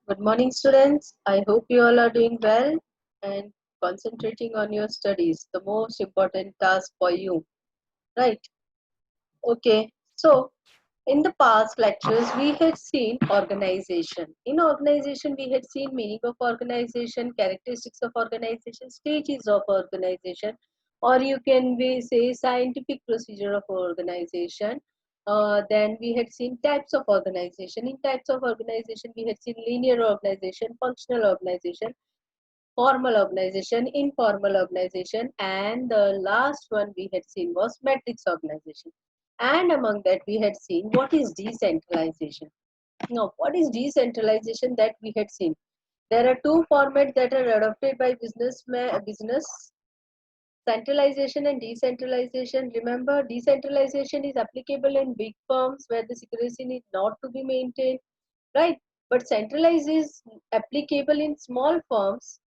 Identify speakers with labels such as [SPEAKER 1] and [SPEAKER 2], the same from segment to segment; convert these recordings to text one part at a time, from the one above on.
[SPEAKER 1] Good morning, students. I hope you all are doing well and concentrating on your studies, the most important task for you, right? Okay, so in the past lectures, we had seen organization. In organization, we had seen meaning of organization, characteristics of organization, stages of organization, or you can be say scientific procedure of organization. Then we had seen types of organization. In types of organization, we had seen linear organization, functional organization, formal organization, informal organization, and the last one we had seen was matrix organization. And among that, we had seen what is decentralization. Now, what is decentralization that we had seen? There are two formats that are adopted by business centralization and decentralization. Remember, decentralization is applicable in big firms where the secrecy is not to be maintained, right? But centralized is applicable in small firms,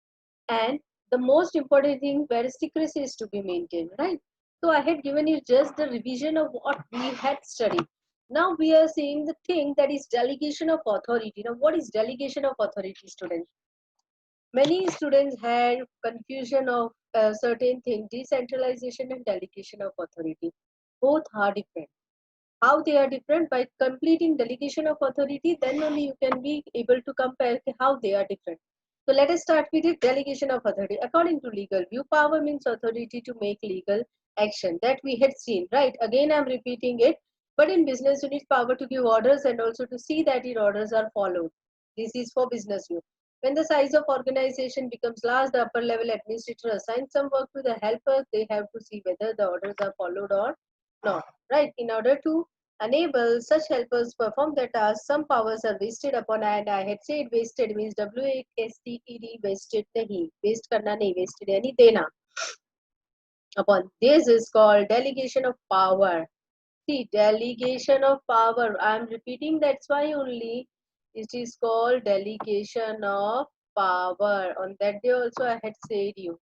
[SPEAKER 1] and the most important thing where secrecy is to be maintained, right? So I had given you just the revision of what we had studied. Now we are seeing the thing that is delegation of authority. Now what is delegation of authority, students? Many students had confusion of a certain thing, decentralization and delegation of authority. Both are different. How they are different? By completing delegation of authority, then only you can be able to compare how they are different. So let us start with the delegation of authority. According to legal view, power means authority to make legal action. That we had seen, right? Again, I'm repeating it. But in business, you need power to give orders and also to see that your orders are followed. This is for business view. When the size of organization becomes large, the upper level administrator assigns some work to the helpers. They have to see whether the orders are followed or not, right? In order to enable such helpers perform the task, some powers are wasted upon, and I had said wasted means wasted, wasted nahi, waste karna nahi, wasted yani dena upon. This is called delegation of power. See, delegation of power. I am repeating, that's why only it is called delegation of power. On that day also I had said you.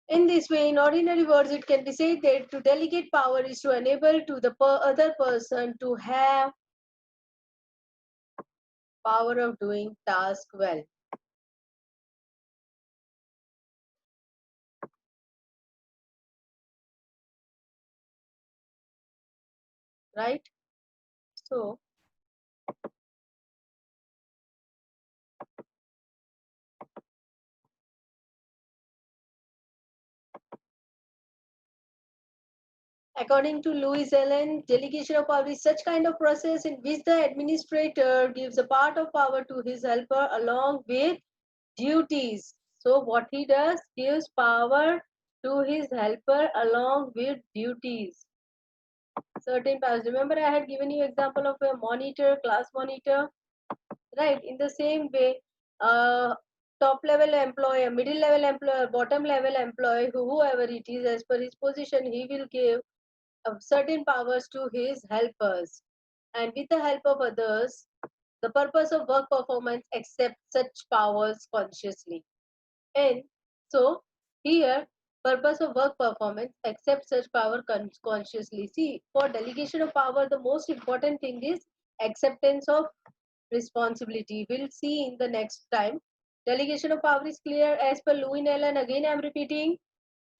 [SPEAKER 1] In this way, in ordinary words, it can be said that to delegate power is to enable to the other person to have power of doing task well. Right? So, according to Louis Allen, delegation of power is such kind of process in which the administrator gives a part of power to his helper along with duties. So, what he does, gives power to his helper along with duties. Certain powers. Remember, I had given you example of a monitor, class monitor, right? In the same way, top level employee, middle level employee, bottom level employee, whoever it is, as per his position, he will give certain powers to his helpers, and with the help of others, the purpose of work performance accept such powers consciously. And so here, purpose of work performance accept such power consciously. See, for delegation of power, the most important thing is acceptance of responsibility. We'll see in the next time. Delegation of power is clear as per Louis Allen. Again, I'm repeating.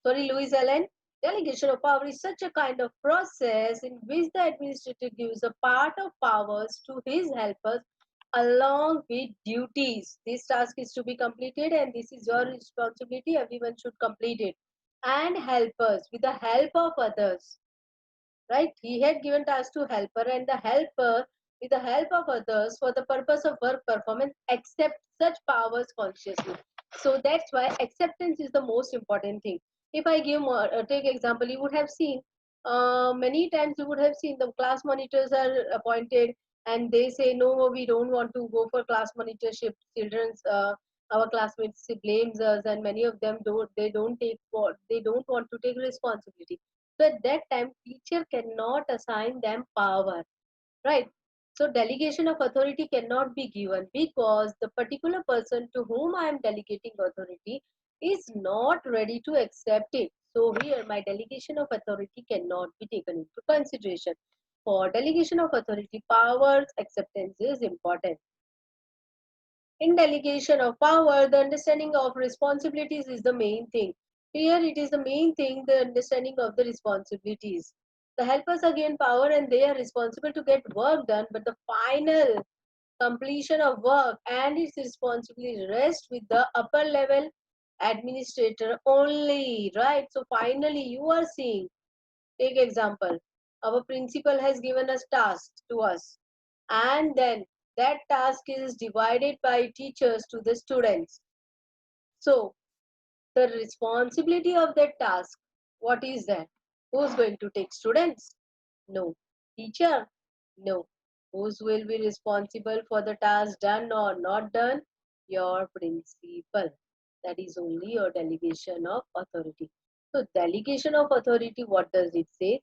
[SPEAKER 1] Sorry, Louis Allen. Delegation of power is such a kind of process in which the administrator gives a part of powers to his helpers along with duties. This task is to be completed and this is your responsibility. Everyone should complete it. And helpers with the help of others, right? He had given task to helper, and the helper with the help of others for the purpose of work performance accept such powers consciously. So that's why acceptance is the most important thing. If I give more, take example, you would have seen many times you would have seen the class monitors are appointed and they say no, we don't want to go for class monitorship. Children's our classmates blames us, and many of them don't want to take responsibility. So at that time, teacher cannot assign them power, right? So delegation of authority cannot be given because the particular person to whom I am delegating authority is not ready to accept it. So here my delegation of authority cannot be taken into consideration. for delegation of authority, powers acceptance is important. In delegation of power, the understanding of responsibilities is the main thing. Here it is the main thing, the understanding of the responsibilities. The helpers are given power and they are responsible to get work done, but the final completion of work and its responsibility rest with the upper level administrator only, right? So finally you are seeing, take example, our principal has given us tasks to us, and then that task is divided by teachers to the students. So the responsibility of that task, what is that? Who's going to take? Students? No. Teacher? No. Who's will be responsible for the task done or not done? Your principal. That is only your delegation of authority. So delegation of authority, what does it say?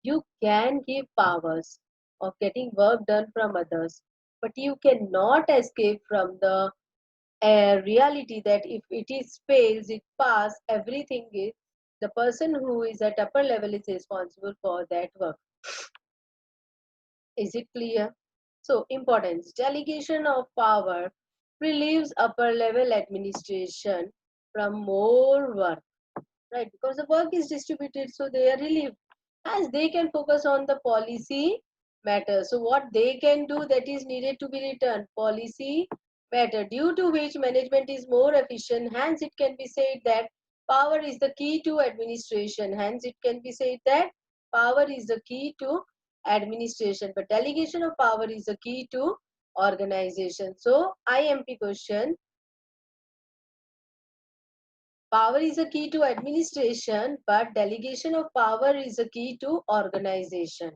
[SPEAKER 1] You can give powers of getting work done from others, but you cannot escape from the a reality that if it is fails, it pass, everything is the person who is at upper level is responsible for that work. Is it clear? So importance, delegation of power relieves upper level administration from more work, right? Because the work is distributed, so they are relieved as they can focus on the policy matter. So what they can do, that is needed to be written policy matter, due to which management is more efficient. Hence it can be said that power is the key to administration. Hence it can be said that power is the key to administration, but delegation of power is the key to organization. So IMP question, power is a key to administration, but delegation of power is a key to organization.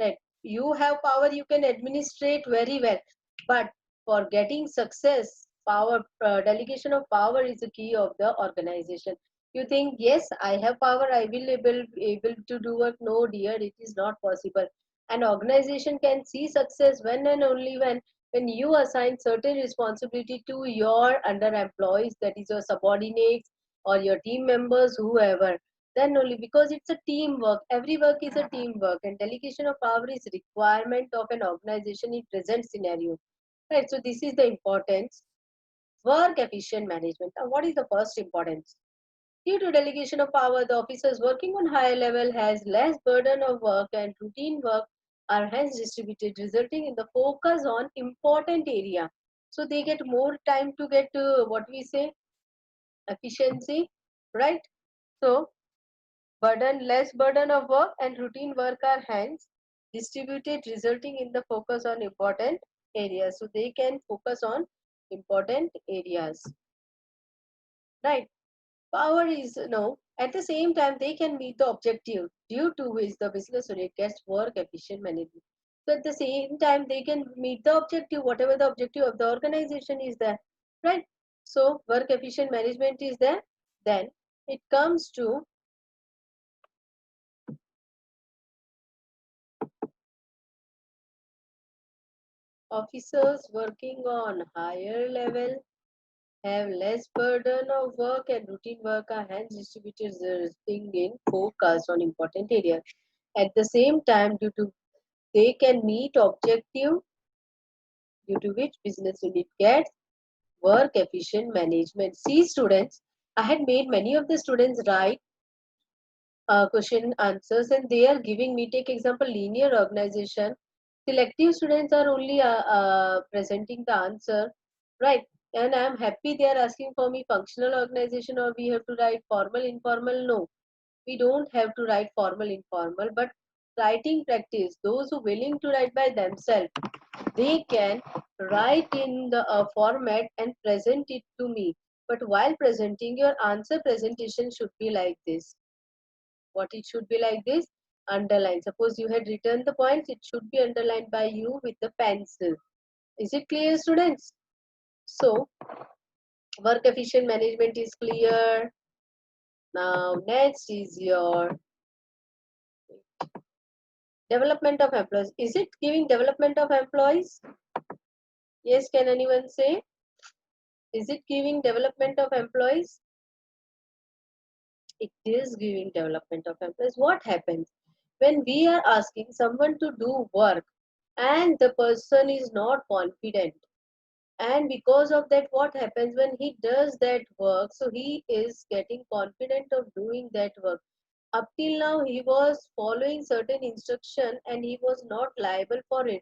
[SPEAKER 1] Right? You have power, you can administrate very well, but for getting success, power delegation of power is the key of the organization. You think, yes, I have power, I will able to do work. No, dear, it is not possible. An organization can see success when and only when you assign certain responsibility to your under employees, that is your subordinates or your team members, whoever. Then only, because it's a teamwork, every work is a teamwork, and delegation of power is requirement of an organization in present scenario, right? So this is the importance. Work efficient management. Now what is the first importance? Due to delegation of power, the officers working on higher level has less burden of work and routine work are hence distributed, resulting in the focus on important area. So they get more time to get what we say efficiency, right? So less burden of work and routine work are hence distributed, resulting in the focus on important areas. So they can focus on important areas, right? Power is no. At the same time, they can meet the objective due to which the business unit gets work efficient management. So at the same time, they can meet the objective, whatever the objective of the organization is there, right? So work efficient management is there. Then it comes to officers working on higher level have less burden of work and routine work are hence distributed, resulting in focus on important areas. At the same time, due to they can meet objective due to which business unit gets work efficient management. See students, I had made many of the students write question answers and they are giving me, take example, linear organization. Selective students are only presenting the answer, right? And I am happy they are asking for me functional organization or we have to write formal, informal. No, we don't have to write formal, informal, but writing practice. Those who willing to write by themselves, they can write in the format and present it to me. But while presenting, your answer presentation should be like this. What it should be like this? Underline. Suppose you had written the points, it should be underlined by you with the pencil. Is it clear, students? So, work efficient management is clear. Now, next is your development of employees. Is it giving development of employees? Yes, can anyone say? Is it giving development of employees? It is giving development of employees. What happens? When we are asking someone to do work and the person is not confident, and because of that, what happens when he does that work, so he is getting confident of doing that work. Up till now he was following certain instruction and he was not liable for it,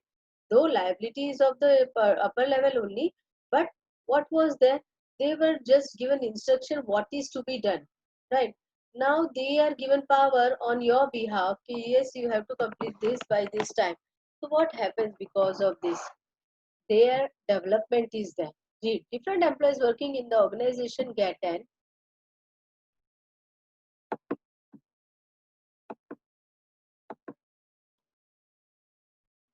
[SPEAKER 1] though liabilities of the upper level only. But what was there, they were just given instruction what is to be done, right? Now they are given power on your behalf, yes, you have to complete this by this time. So what happens because of this, their development is there. Different employees working in the organization get an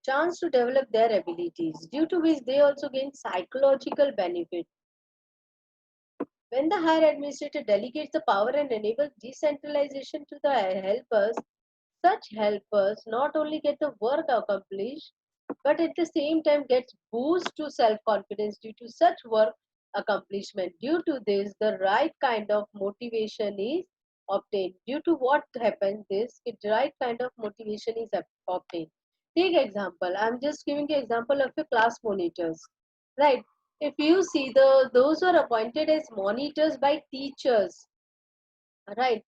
[SPEAKER 1] chance to develop their abilities, due to which they also gain psychological benefit. When the higher administrator delegates the power and enables decentralization to the helpers, such helpers not only get the work accomplished, but at the same time gets boost to self-confidence due to such work accomplishment. Due to this, the right kind of motivation is obtained. Due to what happens is, the right kind of motivation is obtained. Take example. I'm just giving you example of the class monitors, right? If you see those who are appointed as monitors by teachers, right?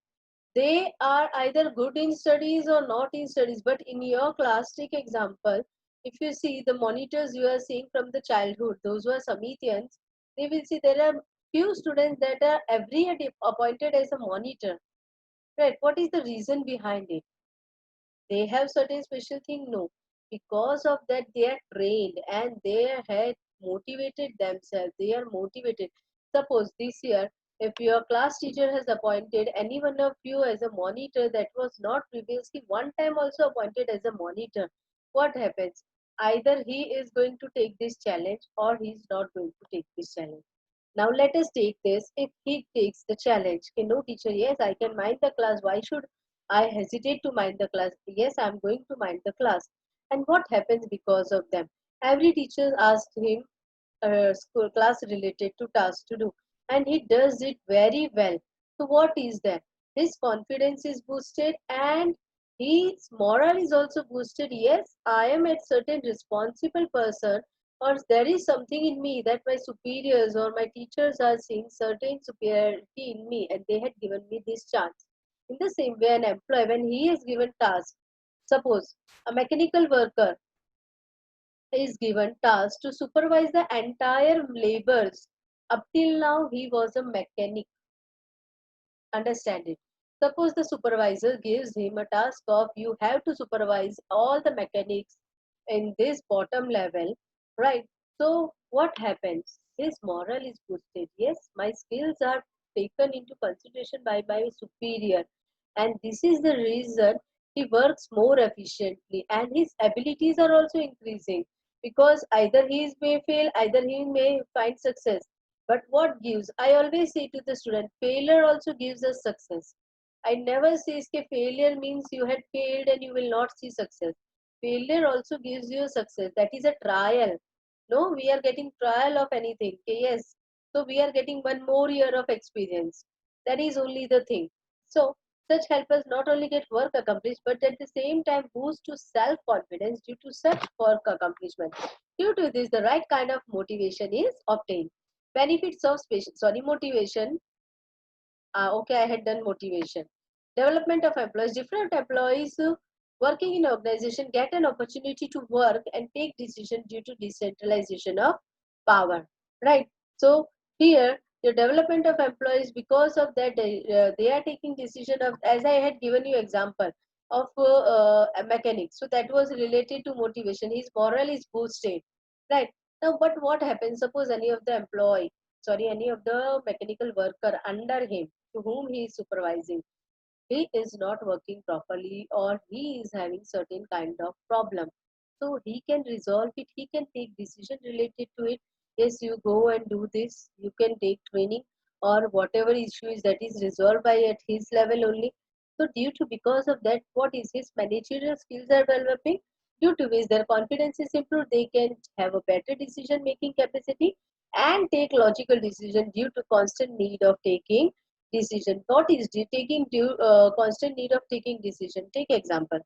[SPEAKER 1] They are either good in studies or not in studies. But in your class, take example, if you see the monitors you are seeing from the childhood, those who are Samitians, they will see there are few students that are every year appointed as a monitor, right? What is the reason behind it? They have certain special thing? No, because of that they are trained and they had motivated themselves, they are motivated. Suppose this year, if your class teacher has appointed any one of you as a monitor that was not previously one time also appointed as a monitor, what happens? Either he is going to take this challenge or he is not going to take this challenge. Now let us take this. If he takes the challenge, okay, no teacher, yes, I can mind the class. Why should I hesitate to mind the class? Yes, I'm going to mind the class. And what happens because of them? Every teacher asks him school class related to task to do, and he does it very well. So what is that? His confidence is boosted and his moral is also boosted. Yes, I am a certain responsible person, or there is something in me that my superiors or my teachers are seeing certain superiority in me and they had given me this chance. In the same way, an employee, when he is given task, suppose a mechanical worker is given task to supervise the entire labors. Up till now, he was a mechanic. Understand it. Suppose the supervisor gives him a task of you have to supervise all the mechanics in this bottom level, right? So what happens? His moral is boosted. Yes, my skills are taken into consideration by my superior, and this is the reason he works more efficiently, and his abilities are also increasing because either he may fail, either he may find success. But what gives? I always say to the student, failure also gives us success. I never say that failure means you had failed and you will not see success. Failure also gives you success. That is a trial. No, we are getting trial of anything. Okay, yes. So we are getting one more year of experience. That is only the thing. So such help us not only get work accomplished, but at the same time boost to self-confidence due to such work accomplishment. Due to this, the right kind of motivation is obtained. Benefits of motivation. Okay, I had done motivation. Development of employees. Different employees working in organization get an opportunity to work and take decision due to decentralization of power. Right. So here the development of employees, because of that they are taking decision of, as I had given you example of a mechanic. So that was related to motivation. His moral is boosted. Right. Now, but what happens? Suppose any of the employee, sorry, any of the mechanical worker under him to whom he is supervising, he is not working properly or he is having certain kind of problem, so he can resolve it, he can take decision related to it. Yes, you go and do this, you can take training or whatever issue is, that is resolved by at his level only. So due to because of that, what is his managerial skills are developing, due to which their confidence is improved, they can have a better decision making capacity and take logical decision due to constant need of taking decision. What is taking due constant need of taking decision? Take example.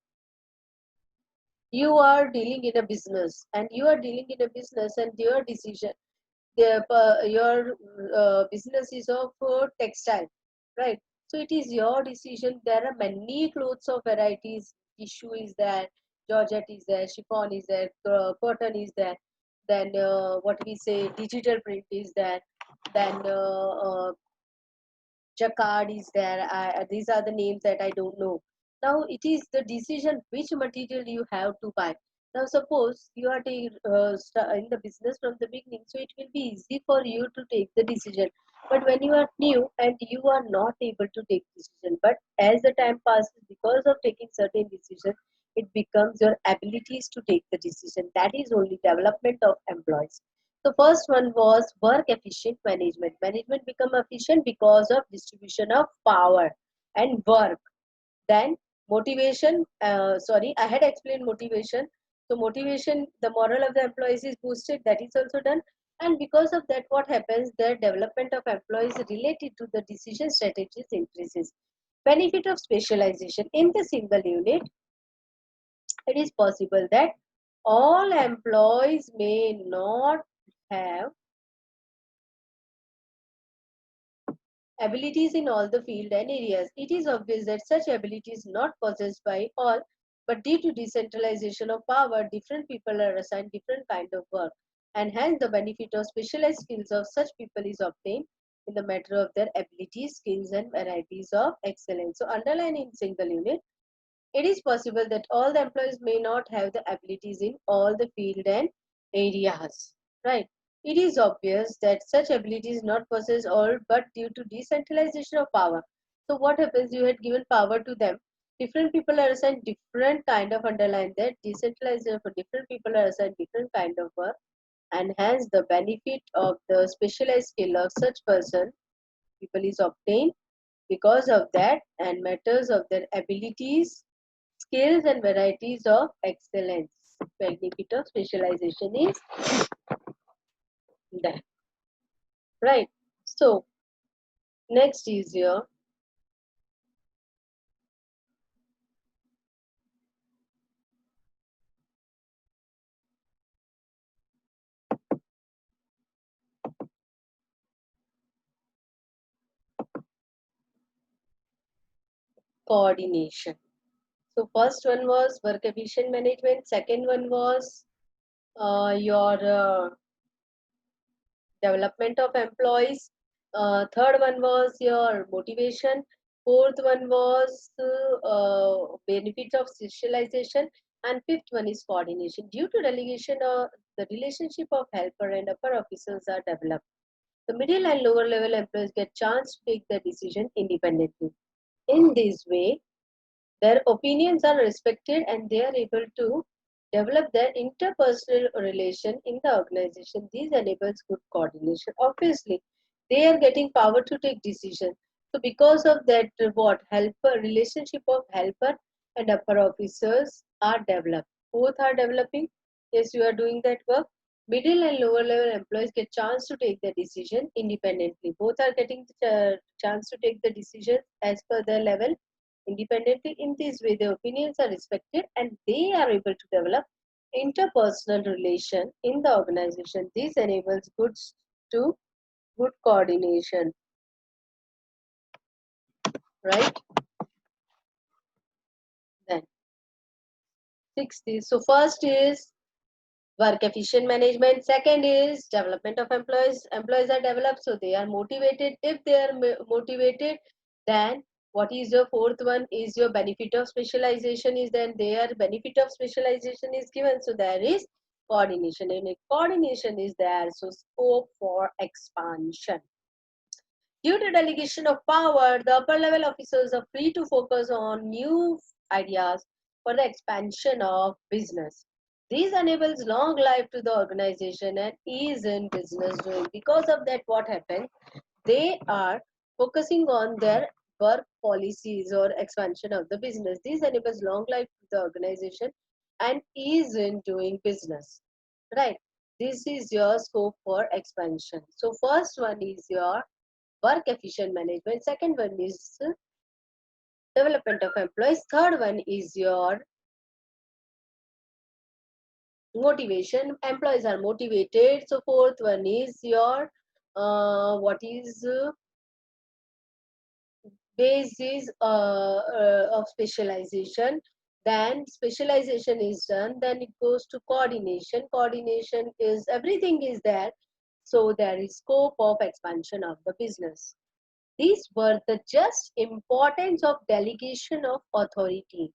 [SPEAKER 1] You are dealing in a business, and you are dealing in a business, and your decision, your business is of textile, right? So it is your decision. There are many clothes of varieties. Tissue is there, georgette is there, chiffon is there, cotton is there, then what we say, digital print is there, then jacquard is there. These are the names that I don't know. Now it is the decision which material you have to buy. Now suppose you are in the business from the beginning, so it will be easy for you to take the decision. But when you are new and you are not able to take decision, but as the time passes, because of taking certain decision, it becomes your abilities to take the decision. That is only development of employees. The first one was work efficient management. Management become efficient because of distribution of power and work. Then motivation, sorry, I had explained motivation. So motivation, the moral of the employees is boosted. That is also done. And because of that, what happens? The development of employees related to the decision strategies increases. Benefit of specialization in the single unit. It is possible that all employees may not have abilities in all the field and areas. It is obvious that such ability is not possessed by all, but due to decentralization of power, different people are assigned different kind of work, and hence the benefit of specialized skills of such people is obtained in the matter of their abilities, skills, and varieties of excellence. So, underline in single unit, it is possible that all the employees may not have the abilities in all the field and areas, right? It is obvious that such abilities not possess all, but due to decentralization of power. So what happens? You had given power to them. Different people are assigned different kind of, underline that, decentralization for different people are assigned different kind of work, and hence the benefit of the specialized skill of such person people is obtained because of that, and matters of their abilities, skills, and varieties of excellence. Benefit of specialization is that, right? So next is your coordination. So first one was work efficient management. Second one was your development of employees. Third one was your motivation. Fourth one was benefits of specialization. And fifth one is coordination. Due to delegation, the relationship of helper and upper officers are developed. The middle and lower level employees get chance to take their decision independently. In this way, their opinions are respected and they are able to develop their interpersonal relation in the organization. This enables good coordination. Obviously, they are getting power to take decisions. So because of that, what helper relationship of helper and upper officers are developed. Both are developing. Yes, you are doing that work. Middle and lower level employees get chance to take the decision independently. Both are getting the chance to take the decision as per their level independently. In this way, their opinions are respected and they are able to develop interpersonal relation in the organization. This enables to good coordination, right? Then sixth is, so first is work efficient management. Second is development of employees. Employees are developed, so they are motivated. If they are motivated, then what is your fourth one is your benefit of specialization is, then their benefit of specialization is given. So there is coordination, and if coordination is there, so scope for expansion. Due to delegation of power, the upper level officers are free to focus on new ideas for the expansion of business. This enables long life to the organization and ease in business doing. Because of that, what happens? They are focusing on their work policies or expansion of the business. This enables long life to the organization and ease in doing business. Right? This is your scope for expansion. So first one is your work efficient management. Second one is development of employees. Third one is your Motivation, employees are motivated. So fourth one is your what is basis of specialization. Then specialization is done, then it goes to coordination. Coordination is everything is there, so there is scope of expansion of the business. These were the just importance of delegation of authority.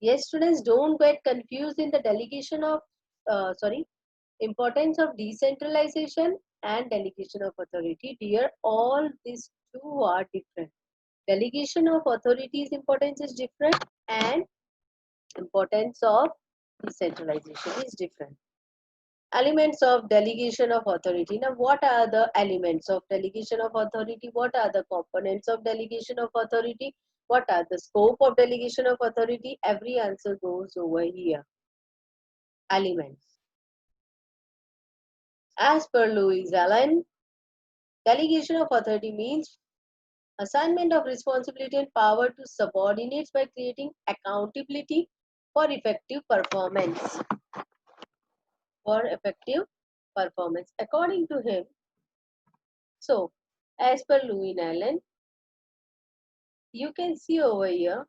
[SPEAKER 1] Yes, students, don't get confused in the delegation of sorry, importance of decentralization and delegation of authority. Dear, all these two are different. Delegation of authority's importance is different, and importance of decentralization is different. Elements of delegation of authority. Now, what are the elements of delegation of authority? What are the components of delegation of authority? What are the scope of delegation of authority? Every answer goes over here. Elements. As per Louis Allen, delegation of authority means assignment of responsibility and power to subordinates by creating accountability for effective performance. For effective performance, according to him. So, as per Louis Allen, you can see over here.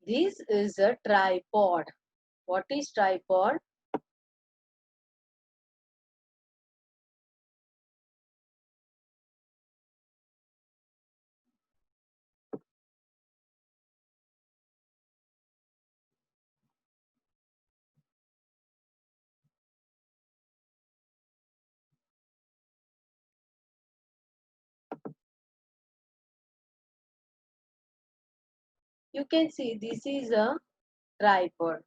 [SPEAKER 1] This is a tripod. What is tripod? You can see this is a tripod.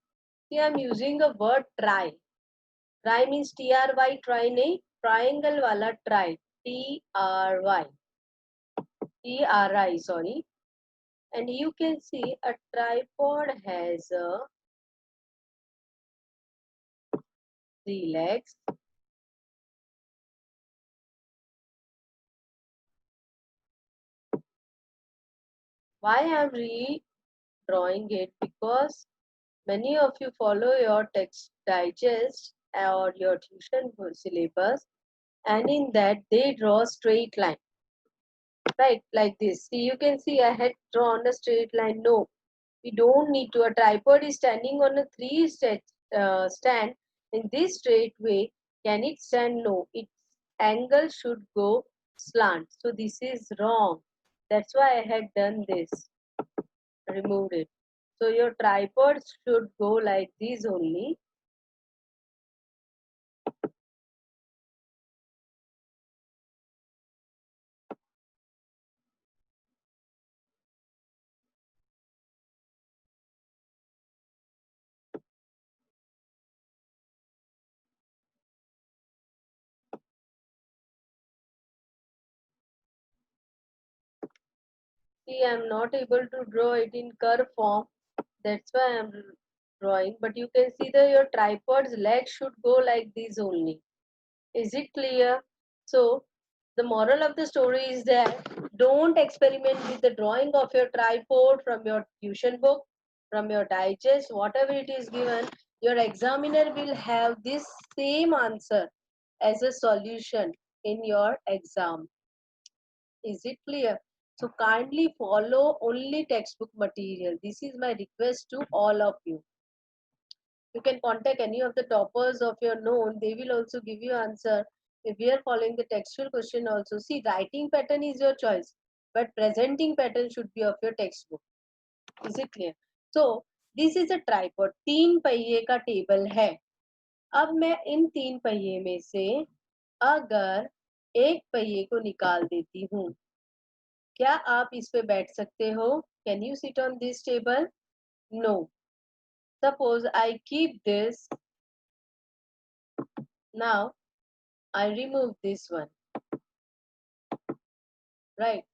[SPEAKER 1] See, I am using a word try. Try means TRY, try nahi, triangle wala try. TRY. TRI, sorry. And you can see a tripod has three legs. Why I am redrawing it? Because many of you follow your text digest or your tuition syllabus, and in that they draw straight line, right? Like this. See, you can see I had drawn a straight line. No, we don't need to. A tripod is standing on a stand in this straight way. Can it stand? No, its angle should go slant. So this is wrong. That's why I had done this, removed it. So your tripod should go like this only. See, I'm not able to draw it in curve form. That's why I'm drawing. But you can see that your tripod's leg should go like this only. Is it clear? So, the moral of the story is that don't experiment with the drawing of your tripod from your tuition book, from your digest, whatever it is given. Your examiner will have this same answer as a solution in your exam. Is it clear? So kindly follow only textbook material. This is my request to all of you. You can contact any of the toppers of your known. They will also give you answer. If we are following the textual question also. See, writing pattern is your choice. But presenting pattern should be of your textbook. Is it clear? So, this is a tripod. 3 पहिए का table है. अब मैं इन 3 पहिए में से अगर एक पहिए को निकाल देती हूँ, क्या आप इस पे बैठ सकते हो? Can you sit on this table? No. Suppose I keep this. Now I remove this one. Right?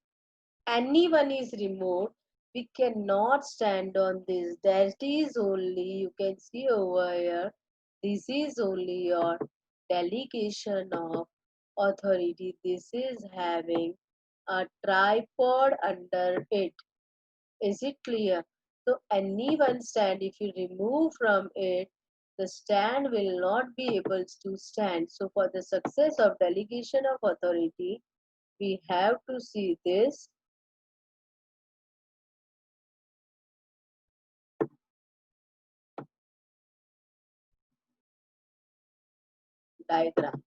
[SPEAKER 1] Anyone is removed. We cannot stand on this. That is only you can see over here. This is only your delegation of authority. This is having a tripod under it. Is it clear? So any one stand, if you remove from it, the stand will not be able to stand. So for the success of delegation of authority, we have to see this diagram.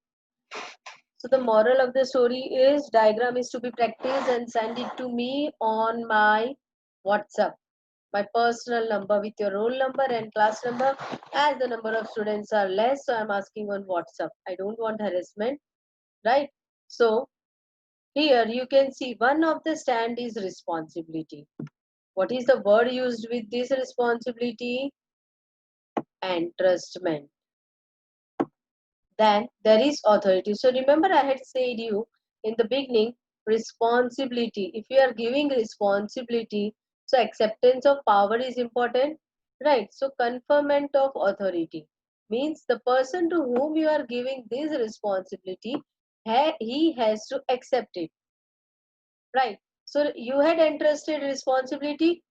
[SPEAKER 1] So the moral of the story is diagram is to be practiced and send it to me on my WhatsApp, my personal number with your roll number and class number. As the number of students are less, so I'm asking on WhatsApp. I don't want harassment, right? So here you can see one of the stand is responsibility. What is the word used with this responsibility? Entrustment. Then there is authority. So remember I had said you in the beginning, responsibility. If you are giving responsibility, so acceptance of power is important, right? So conferment of authority means the person to whom you are giving this responsibility, he has to accept it, right? So you had entrusted responsibility,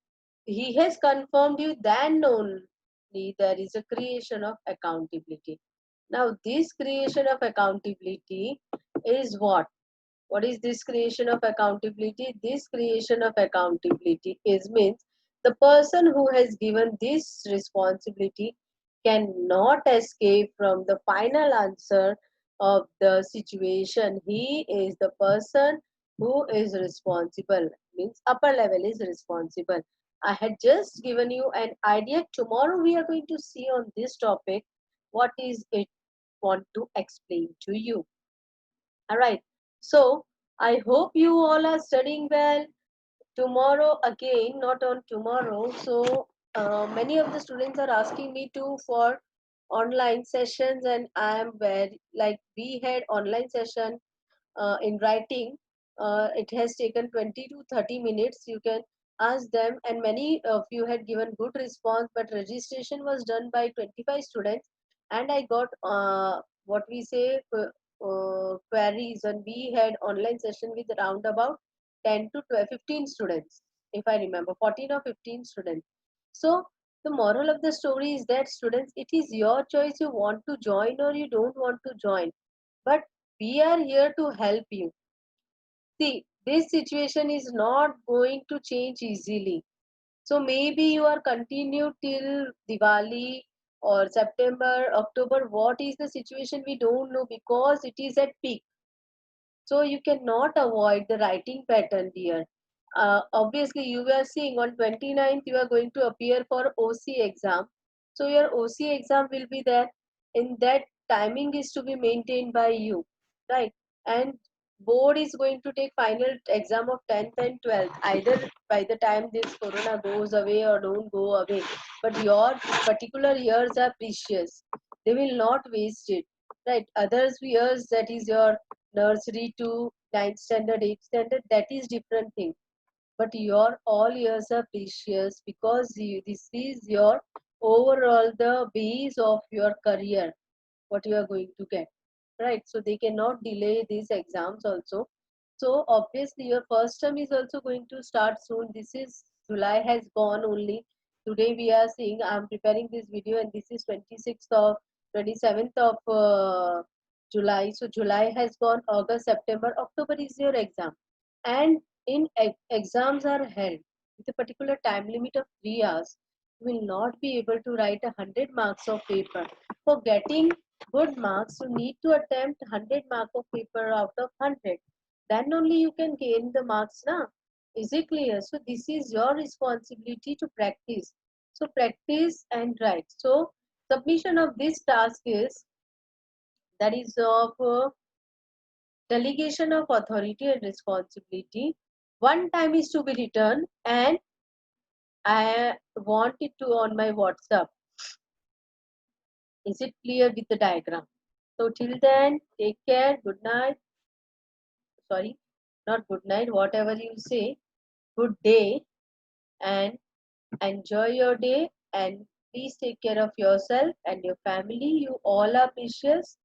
[SPEAKER 1] he has confirmed you, then only there is a creation of accountability. Now this creation of accountability is what? What is this creation of accountability? This creation of accountability is means the person who has given this responsibility cannot escape from the final answer of the situation. He is the person who is responsible, means upper level is responsible. I had just given you an idea. Tomorrow we are going to see on this topic what is it want to explain to you. All right. So I hope you all are studying well. Tomorrow again, not on tomorrow. So many of the students are asking me to for online sessions, and I am very like we had online session in writing. It has taken 20 to 30 minutes. You can ask them, and many of you had given good response, but registration was done by 25 students, and I got what we say queries, and we had online session with around about 10 to 12, 15 students, if I remember, 14 or 15 students. So the moral of the story is that students, it is your choice, you want to join or you don't want to join, but we are here to help you. See, this situation is not going to change easily. So maybe you are continued till Diwali or September, October. What is the situation? We don't know because it is at peak. So you cannot avoid the writing pattern here. Obviously, you are seeing on 29th you are going to appear for OC exam. So your OC exam will be there. In that, timing is to be maintained by you, right? And board is going to take final exam of 10th and 12th. Either by the time this corona goes away or don't go away. But your particular years are precious. They will not waste it, right? Others years, that is your nursery to ninth standard, 8th standard, that is different thing. But your all years are precious because this is your overall the base of your career, what you are going to get, right? So they cannot delay these exams also. So obviously your first term is also going to start soon. This is July has gone only. Today we are seeing, I'm preparing this video and this is 26th of 27th of July. So July has gone, August, September, October is your exam. And in exams are held with a particular time limit of 3 hours. You will not be able to write 100 marks of paper. For getting good marks, you need to attempt 100 mark of paper out of 100. Then only you can gain the marks now. Is it clear? So this is your responsibility to practice. So practice and write. So submission of this task is, that is of delegation of authority and responsibility. One time is to be written, and I want it to on my WhatsApp. Is it clear with the diagram? So till then, take care. Good night. Sorry, not good night. Whatever you say. Good day and enjoy your day and Please take care of yourself and your family. You all are precious.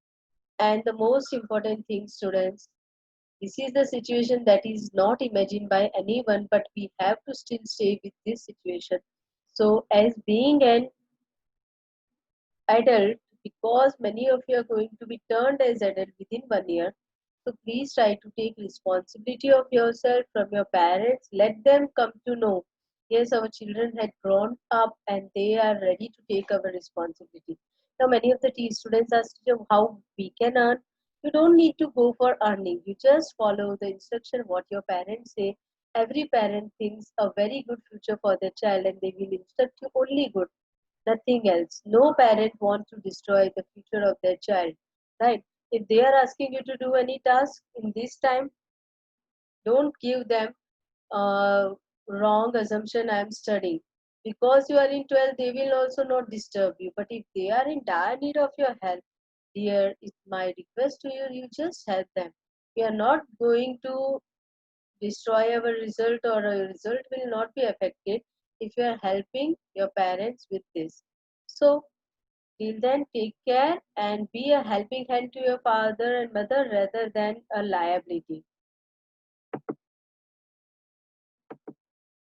[SPEAKER 1] And the most important thing, students, this is the situation that is not imagined by anyone, but we have to still stay with this situation. So, as being an adult, because many of you are going to be turned as adult within 1 year, so please try to take responsibility of yourself from your parents. Let them come to know, yes, our children had grown up and they are ready to take our responsibility. Now, many of the students ask how we can earn. You don't need to go for earning. You just follow the instruction what your parents say. Every parent thinks a very good future for their child and they will instruct you only good, nothing else. No parent wants to destroy the future of their child, right? If they are asking you to do any task in this time, don't give them wrong assumption I am studying. Because you are in 12, they will also not disturb you. But if they are in dire need of your help, dear, it's my request to you, you just help them. We are not going to destroy our result, or our result will not be affected if you are helping your parents with this. So till then, take care and be a helping hand to your father and mother rather than a liability.